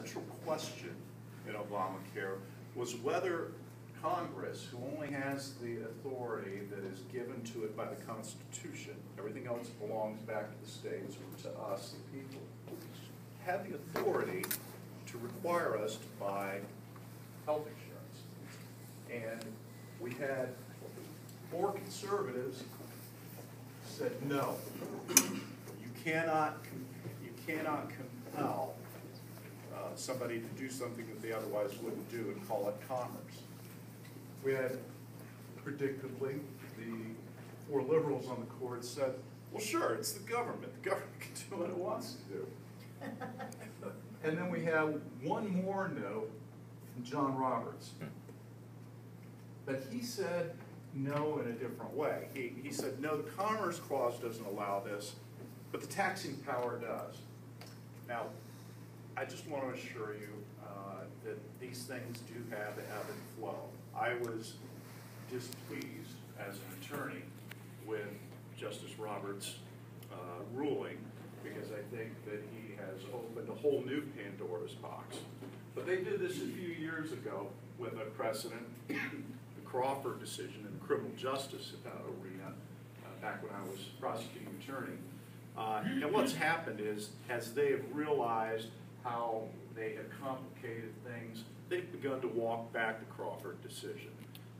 central question in Obamacare was whether Congress, who only has the authority that is given to it by the Constitution, everything else belongs back to the states or to us, the people, had the authority to require us to buy health insurance. And we had 4 conservatives said no. You cannot compel somebody to do something that they otherwise wouldn't do and call it commerce. We had, predictably, the 4 liberals on the court said, well, sure, it's the government. The government can do what it wants to do. And then we have one more note from John Roberts. But he said no in a different way. He said, no, the Commerce Clause doesn't allow this, but the taxing power does. Now, I just want to assure you that these things do have an ebb and flow. I was displeased as an attorney with Justice Roberts' ruling because I think that he has opened a whole new Pandora's box. But they did this a few years ago with a precedent, the Crawford decision in the criminal justice arena, back when I was prosecuting attorney. And what's happened is, as they have realized how they have complicated things, they've begun to walk back the Crawford decision.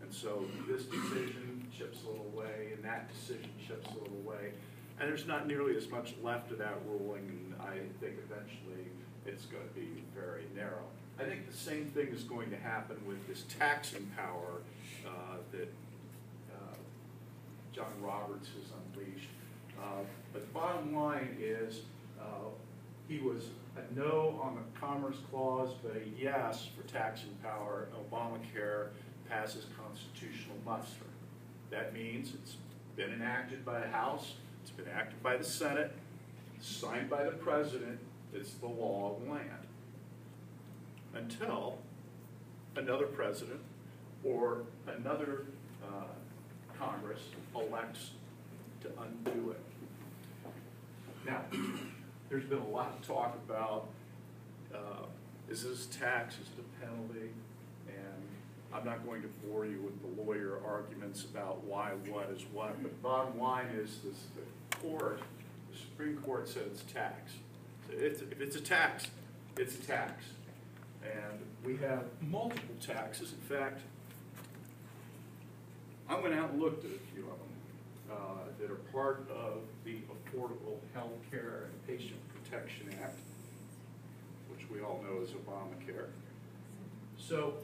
And so this decision chips a little away, and that decision chips a little away. And there's not nearly as much left of that ruling, and I think eventually it's going to be very narrow. I think the same thing is going to happen with this taxing power that John Roberts has unleashed. But the bottom line is he was a no on the Commerce Clause, but a yes for taxing power. Obamacare passes constitutional muster. That means it's been enacted by the House, it's been enacted by the Senate, signed by the President, it's the law of the land. Until another president or another Congress elects to undo it. Now, there's been a lot of talk about is this a tax, is it a penalty? And I'm not going to bore you with the lawyer arguments about why what is what, but the bottom line is this, the Supreme Court said it's a tax. So if it's a tax, it's a tax. And we have multiple taxes. In fact, I went out and looked at a few of them that are part of the Affordable Health Care and Patient Protection Act, which we all know as Obamacare. So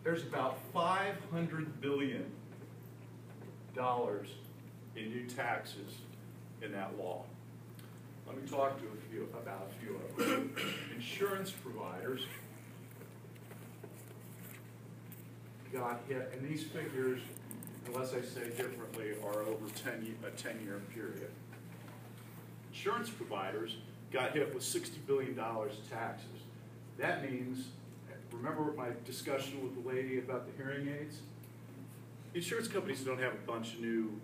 there's about $500 billion in new taxes in that law. Let me talk to about a few of them. Insurance providers got hit, and these figures, unless I say differently, are over a 10-year period. Insurance providers got hit with $60 billion of taxes. That means, remember my discussion with the lady about the hearing aids? Insurance companies don't have a bunch of new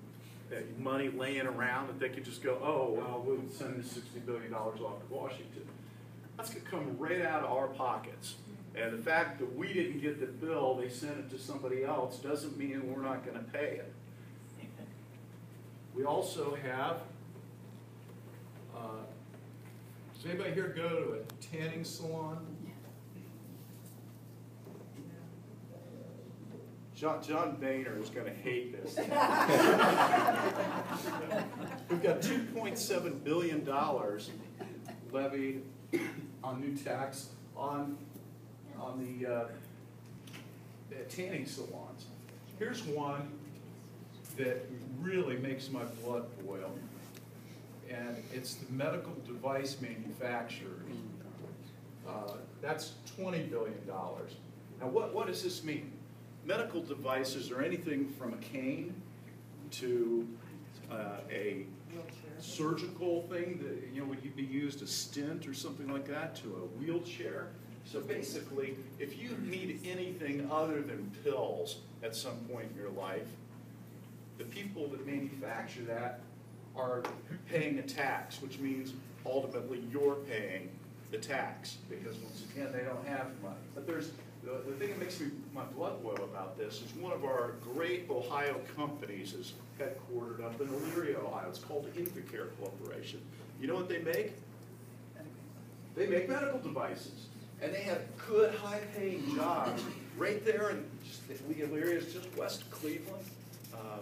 money laying around that they can just go, oh, well, we'll send this $60 billion off to Washington. That's going to come right out of our pockets. And the fact that we didn't get the bill, they sent it to somebody else, doesn't mean we're not going to pay it. We also have, does anybody here go to a tanning salon? John Boehner is going to hate this. We've got $2.7 billion levied on new tax on the tanning salons. Here's one that really makes my blood boil, and it's the medical device manufacturers. That's $20 billion. Now, what does this mean? Medical devices are anything from a cane to a surgical thing that would be used, a stent or something like that, to a wheelchair. So basically, if you need anything other than pills at some point in your life, the people that manufacture that are paying a tax, which means ultimately you're paying the tax, because once again, they don't have money. But there's, the thing that makes my blood boil about this is one of our great Ohio companies is headquartered up in Elyria, Ohio. It's called Invacare Corporation. You know what they make? They make medical devices. And they have good, high-paying jobs right there in Elyria, is just west of Cleveland,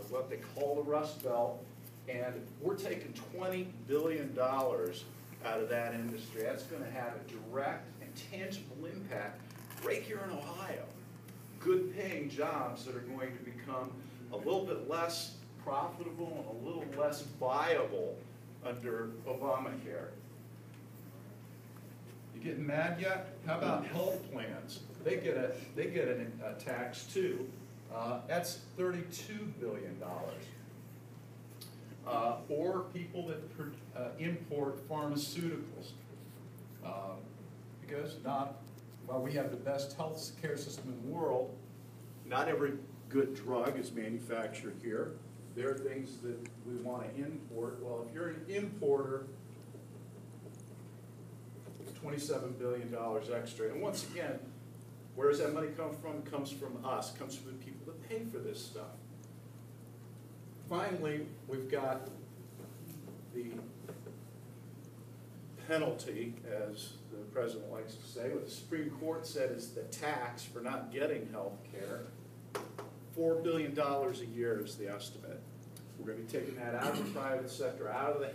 what they call the Rust Belt. And we're taking $20 billion out of that industry. That's going to have a direct and tangible impact right here in Ohio. Good paying jobs that are going to become a little bit less profitable and a little less viable under Obamacare. You getting mad yet? How about health plans? They get a tax too. That's $32 billion. Or people that import pharmaceuticals. Because while we have the best health care system in the world, not every good drug is manufactured here. There are things that we want to import. Well, if you're an importer, it's $27 billion extra. And once again, where does that money come from? It comes from us. It comes from the people that pay for this stuff. Finally, we've got the penalty, as the president likes to say. What the Supreme Court said is the tax for not getting health care. $4 billion a year is the estimate. We're going to be taking that out of the private sector, out of the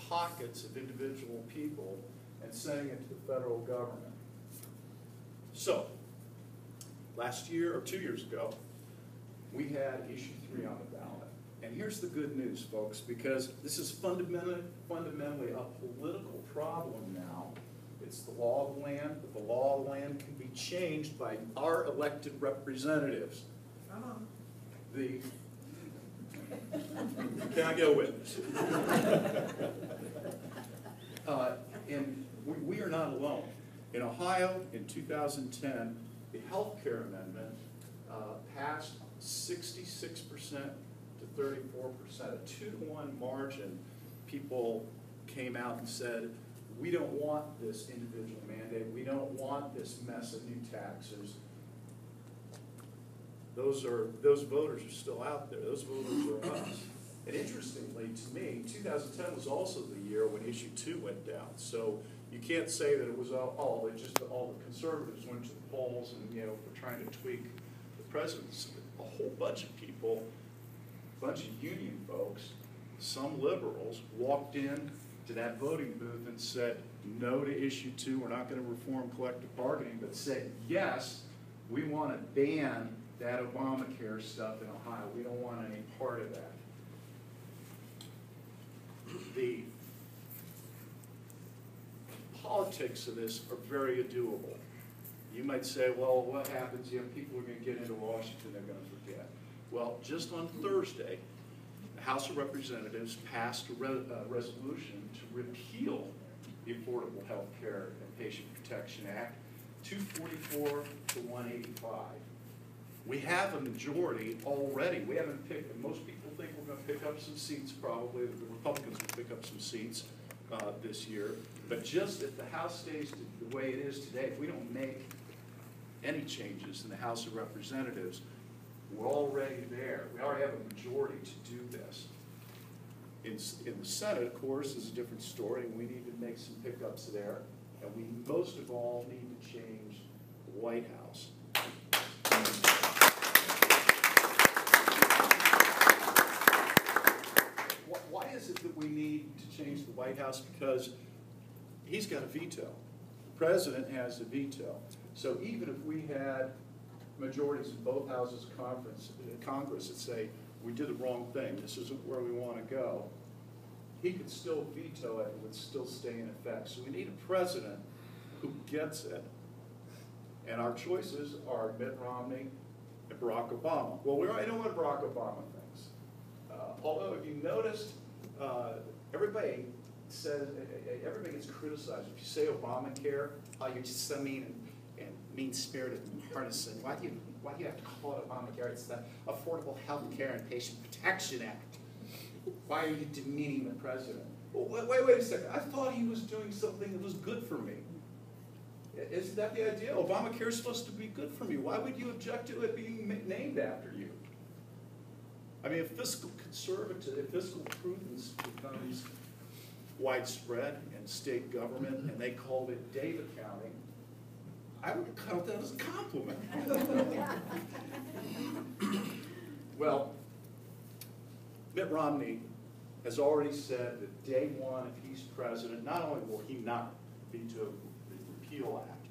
pockets of individual people, and sending it to the federal government. So, last year, or 2 years ago, we had issue 3 on the ballot. And here's the good news, folks, because this is fundamentally a political problem now. It's the law of the land, but the law of the land can be changed by our elected representatives. Can I get a witness? And we are not alone. In Ohio, in 2010, the health care amendment passed 66% to 34%, a 2-to-1 margin. People came out and said, we don't want this individual mandate. We don't want this mess of new taxes. Those voters are still out there. Those voters are us. And interestingly, to me, 2010 was also the year when issue 2 went down. So you can't say that it was all the conservatives went to the polls and were trying to tweak the presidency. A whole bunch of people, a bunch of union folks, some liberals, walked in to that voting booth and said no to issue 2. We're not going to reform collective bargaining, but said yes, we want to ban that Obamacare stuff in Ohio. We don't want any part of that. The politics of this are very doable. You might say, well, what happens? People are going to get into Washington, they're going to forget. Well, just on Thursday, the House of Representatives passed a resolution to repeal the Affordable Health Care and Patient Protection Act, 244 to 185. We have a majority already. We haven't picked, and most people think we're going to pick up some seats probably. The Republicans will pick up some seats this year. But just if the House stays the way it is today, if we don't make any changes in the House of Representatives, we're already there. We already have a majority to do this. In the Senate, of course, is a different story, and we need to make some pickups there. And we most of all need to change the White House. Why is it that we need to change the White House? Because he's got a veto. The president has a veto. So even if we had majorities in both houses of Congress that say, we did the wrong thing, this isn't where we want to go, he could still veto it and would still stay in effect. So we need a president who gets it. And our choices are Mitt Romney and Barack Obama. Well, we already know what Barack Obama thinks. Although, if you noticed, everybody gets criticized. If you say Obamacare, you're just so mean and mean-spirited and partisan. Why do you have to call it Obamacare? It's the Affordable Health Care and Patient Protection Act. Why are you demeaning the president? Well, wait a second. I thought he was doing something that was good for me. Isn't that the idea? Obamacare is supposed to be good for me. Why would you object to it being named after you? I mean, if fiscal prudence becomes widespread in state government and they called it Dave accounting, I would count that as a compliment. Well, Mitt Romney has already said that day one, if he's president, not only will he not veto the Repeal Act,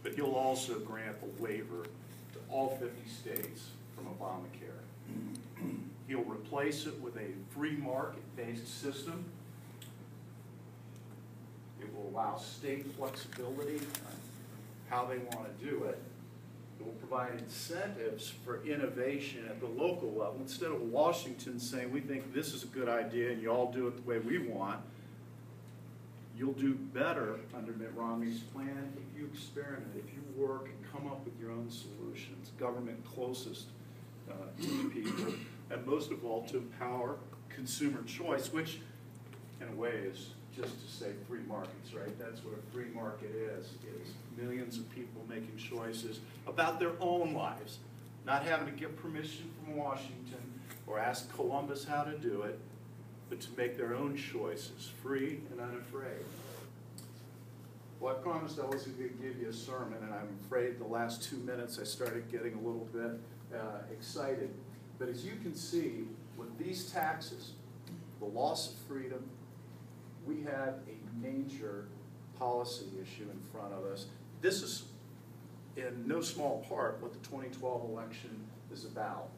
but he'll also grant a waiver to all 50 states from Obamacare. He'll replace it with a free market-based system. It will allow state flexibility on how they want to do it. It will provide incentives for innovation at the local level. Instead of Washington saying, we think this is a good idea and you all do it the way we want, you'll do better under Mitt Romney's plan if you experiment, if you work and come up with your own solutions, government closest to the people, and most of all to empower consumer choice, which in a way is just to say free markets, right? That's what a free market is millions of people making choices about their own lives, not having to get permission from Washington or ask Columbus how to do it, but to make their own choices, free and unafraid. Well, I promised I wasn't going to give you a sermon, and I'm afraid the last 2 minutes I started getting a little bit excited. But as you can see, with these taxes, the loss of freedom, we have a major policy issue in front of us. This is, in no small part, what the 2012 election is about.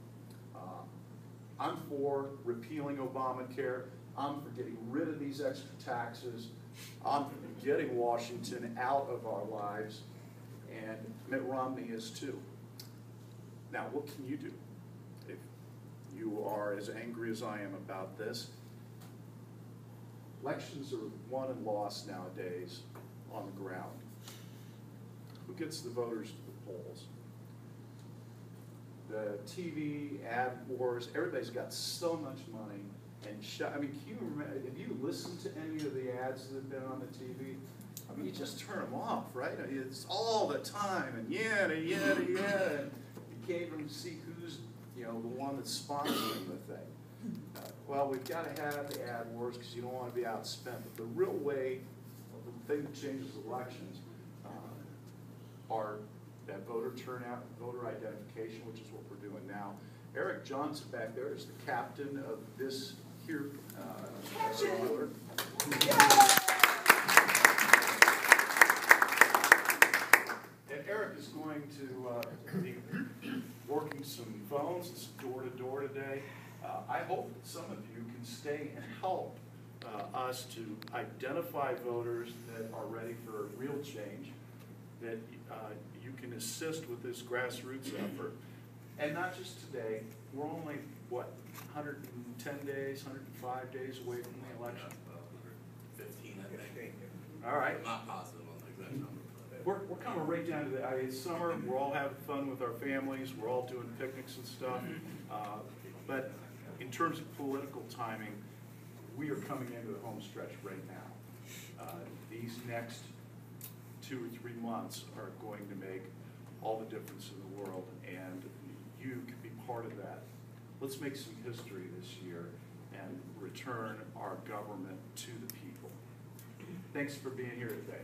I'm for repealing Obamacare. I'm for getting rid of these extra taxes. I'm for getting Washington out of our lives, and Mitt Romney is too. Now, what can you do if you are as angry as I am about this? Elections are won and lost nowadays on the ground. Who gets the voters to the polls? The TV, ad wars, everybody's got so much money. And I mean, can you remember, have you listened to any of the ads that have been on the TV? I mean, you just turn them off, right? It's all the time, and yada, yada, yada. And you can't even see who's, the one that's sponsoring the thing. Well, we've got to have the ad wars because you don't want to be outspent. But the real way, the thing that changes elections are that voter turnout, voter identification, which is what we're doing now. Eric Johnson back there is the captain of this here. Voter. And Eric is going to be working some phones, it's door to door today. I hope that some of you can stay and help us to identify voters that are ready for real change, that you can assist with this grassroots effort. And not just today, we're only, what, 110 days, 105 days away from the election? 15, I think. All right. I'm not positive on the exact number. We're coming right down to it's summer, we're all having fun with our families, we're all doing picnics and stuff. But in terms of political timing, we are coming into the home stretch right now. These next 2 or 3 months are going to make all the difference in the world, and you can be part of that. Let's make some history this year and return our government to the people. Thanks for being here today.